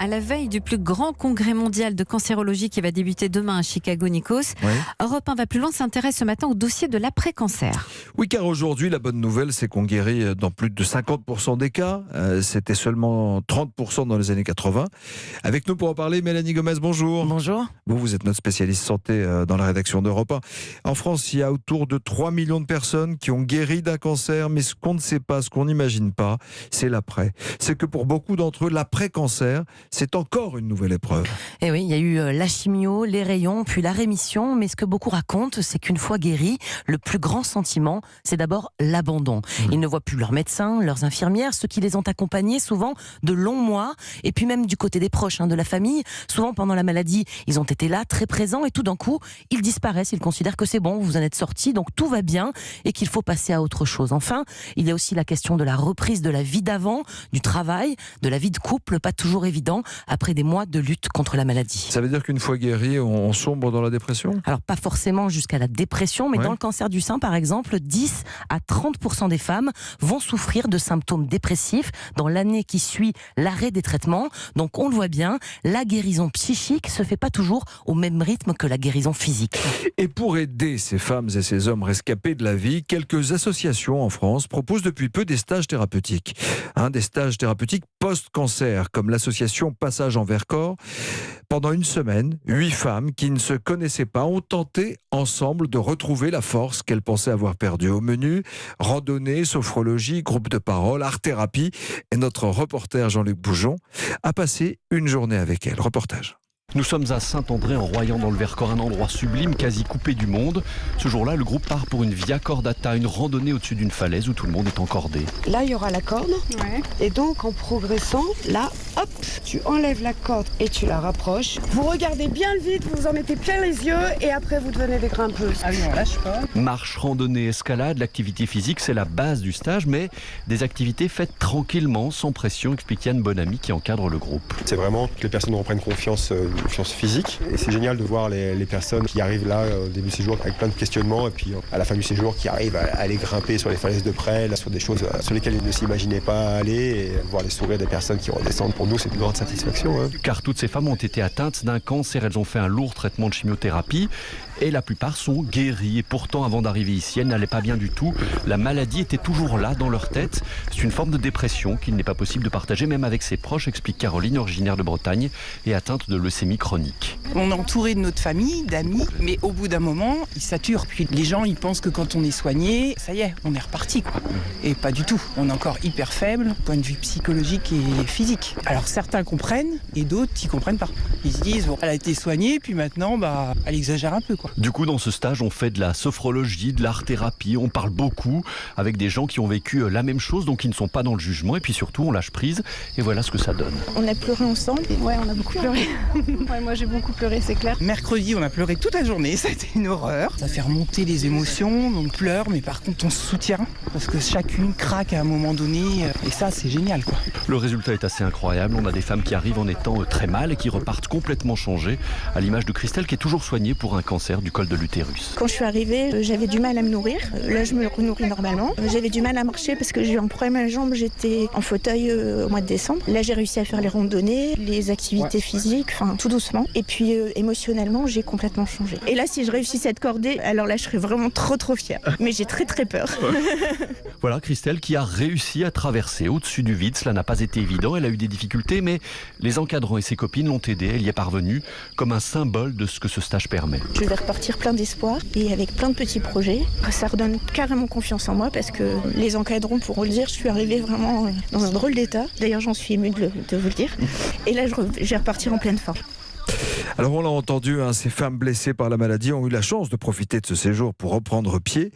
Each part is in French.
à la veille du plus grand congrès mondial de cancérologie qui va débuter demain à Chicago, Nikos. Oui. Europe 1 va plus loin, s'intéresse ce matin au dossier de l'après-cancer. Oui, car aujourd'hui, la bonne nouvelle, c'est qu'on guérit dans plus de 50% des cas. C'était seulement 30% dans les années 80. Avec nous pour en parler, Mélanie Gomez, bonjour. Bonjour. Vous êtes notre spécialiste santé dans la rédaction d'Europe 1. En France, il y a autour de 3 millions de personnes qui ont guéri d'un cancer, mais ce qu'on ne sait pas, ce qu'on n'imagine pas, c'est l'après. C'est que pour beaucoup d'entre eux, l'après-cancer, c'est encore une nouvelle épreuve. Et oui, il y a eu la chimio, les rayons, puis la rémission, mais ce que beaucoup racontent, c'est qu'une fois guéris, le plus grand sentiment, c'est d'abord l'abandon. Ils ne voient plus leurs médecins, leurs infirmières, ceux qui les ont accompagnés, souvent de longs mois, et puis même du côté des proches, de la famille, souvent pendant la maladie, ils ont été là, très présents, et tout d'un coup, ils disparaissent, ils considèrent que c'est bon, vous en êtes sortis, donc tout va bien, et qu'il faut passer à autre chose. Enfin, il y a aussi la question de la reprise de la vie d'avant, du travail, de la vie de couple, pas toujours évident, après des mois de lutte contre la maladie. Ça veut dire qu'une fois guéri, on sombre dans la dépression ? Alors pas forcément jusqu'à la dépression, mais dans le cancer du sein par exemple, 10 à 30% des femmes vont souffrir de symptômes dépressifs dans l'année qui suit l'arrêt des traitements. Donc on le voit bien, la guérison psychique se fait pas toujours au même rythme que la guérison physique. Et pour aider ces femmes et ces hommes rescapés de la vie, quelques associations en France proposent depuis peu des stages thérapeutiques. Des stages thérapeutiques post-cancer, comme l'association Passage en Vercors. Pendant une semaine, 8 femmes qui ne se connaissaient pas ont tenté ensemble de retrouver la force qu'elles pensaient avoir perdue. Au menu, randonnée, sophrologie, groupe de parole, art-thérapie. Et notre reporter Jean-Luc Boujon a passé une journée avec elles. Reportage. Nous sommes à Saint-André-en-Royan dans le Vercors, un endroit sublime, quasi coupé du monde. Ce jour-là, le groupe part pour une via cordata, une randonnée au-dessus d'une falaise où tout le monde est encordé. Là, il y aura la corde. Ouais. Et donc, en progressant, là, hop, tu enlèves la corde et tu la rapproches. Vous regardez bien le vide, vous en mettez plein les yeux et après, vous devenez des grimpeuses. Ah oui, on lâche pas. Marche, randonnée, escalade, l'activité physique, c'est la base du stage, mais des activités faites tranquillement, sans pression, explique Yann Bonamy qui encadre le groupe. C'est vraiment que les personnes reprennent confiance physique. Et c'est génial de voir les personnes qui arrivent là au début du séjour avec plein de questionnements et puis à la fin du séjour qui arrivent à aller grimper sur les falaises de près, là, sur des choses sur lesquelles ils ne s'imaginaient pas aller et voir les sourires des personnes qui redescendent. Pour nous, c'est une grande satisfaction. Car toutes ces femmes ont été atteintes d'un cancer, elles ont fait un lourd traitement de chimiothérapie et la plupart sont guéries. Et pourtant, avant d'arriver ici, elles n'allaient pas bien du tout. La maladie était toujours là dans leur tête. C'est une forme de dépression qu'il n'est pas possible de partager même avec ses proches, explique Caroline, originaire de Bretagne et atteinte de leucémie chronique. On est entouré de notre famille, d'amis, mais au bout d'un moment, ils saturent. Puis les gens, ils pensent que quand on est soigné, ça y est, on est reparti, quoi. Et pas du tout. On est encore hyper faible, point de vue psychologique et physique. Alors certains comprennent et d'autres, ils comprennent pas. Ils se disent, bon, elle a été soignée, puis maintenant, elle exagère un peu, quoi. Du coup, dans ce stage, on fait de la sophrologie, de l'art-thérapie, on parle beaucoup avec des gens qui ont vécu la même chose, donc qui ne sont pas dans le jugement, et puis surtout, on lâche prise, et voilà ce que ça donne. On a pleuré ensemble. Ouais, on a beaucoup pleuré. Ouais, moi j'ai beaucoup pleuré, c'est clair. Mercredi, on a pleuré toute la journée, ça a été une horreur. Ça fait remonter les émotions, donc on pleure, mais par contre on se soutient, parce que chacune craque à un moment donné, et ça c'est génial, quoi. Le résultat est assez incroyable, on a des femmes qui arrivent en étant très mal et qui repartent complètement changées, à l'image de Christelle qui est toujours soignée pour un cancer du col de l'utérus. Quand je suis arrivée, j'avais du mal à me nourrir. Là, je me renourris normalement. J'avais du mal à marcher parce que j'ai eu un problème à la jambe. J'étais en fauteuil au mois de décembre. Là, j'ai réussi à faire les randonnées, les activités physiques, enfin tout doucement. Et puis émotionnellement, j'ai complètement changé. Et là, si je réussis cette cordée, alors là, je serais vraiment trop fière. Mais j'ai très peur. Voilà Christelle qui a réussi à traverser au-dessus du vide. Cela n'a pas été évident. Elle a eu des difficultés, mais les encadrants et ses copines l'ont aidée. Elle y est parvenue comme un symbole de ce que ce stage permet. Je vais repartir plein d'espoir et avec plein de petits projets. Ça redonne carrément confiance en moi parce que les encadrants pourront le dire, je suis arrivée vraiment dans un drôle d'état. D'ailleurs, j'en suis émue de vous le dire. Et là, je vais repartir en pleine forme. Alors on l'a entendu, ces femmes blessées par la maladie ont eu la chance de profiter de ce séjour pour reprendre pied.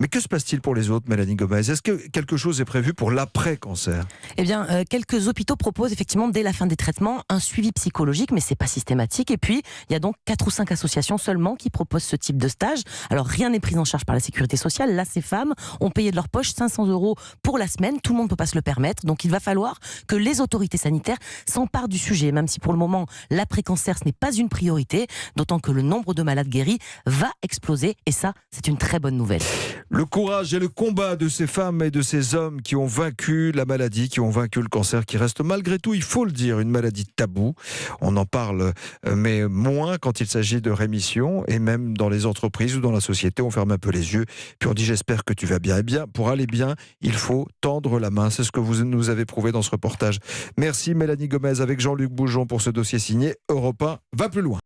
Mais que se passe-t-il pour les autres, Mélanie Gomez ? Est-ce que quelque chose est prévu pour l'après-cancer ? Eh bien, quelques hôpitaux proposent effectivement dès la fin des traitements un suivi psychologique, mais c'est pas systématique. Et puis, il y a donc 4 ou 5 associations seulement qui proposent ce type de stage. Alors, rien n'est pris en charge par la sécurité sociale. Là, ces femmes ont payé de leur poche 500 € pour la semaine. Tout le monde ne peut pas se le permettre. Donc, il va falloir que les autorités sanitaires s'emparent du sujet, même si pour le moment, l'après-cancer, ce n'est pas une priorité, d'autant que le nombre de malades guéris va exploser. Et ça, c'est une très bonne nouvelle. Le courage et le combat de ces femmes et de ces hommes qui ont vaincu la maladie, qui ont vaincu le cancer, qui reste malgré tout, il faut le dire, une maladie taboue. On en parle, mais moins quand il s'agit de rémission, et même dans les entreprises ou dans la société, on ferme un peu les yeux, puis on dit j'espère que tu vas bien. Eh bien, pour aller bien, il faut tendre la main. C'est ce que vous nous avez prouvé dans ce reportage. Merci Mélanie Gomez avec Jean-Luc Boujon pour ce dossier signé Europe 1 va plus loin.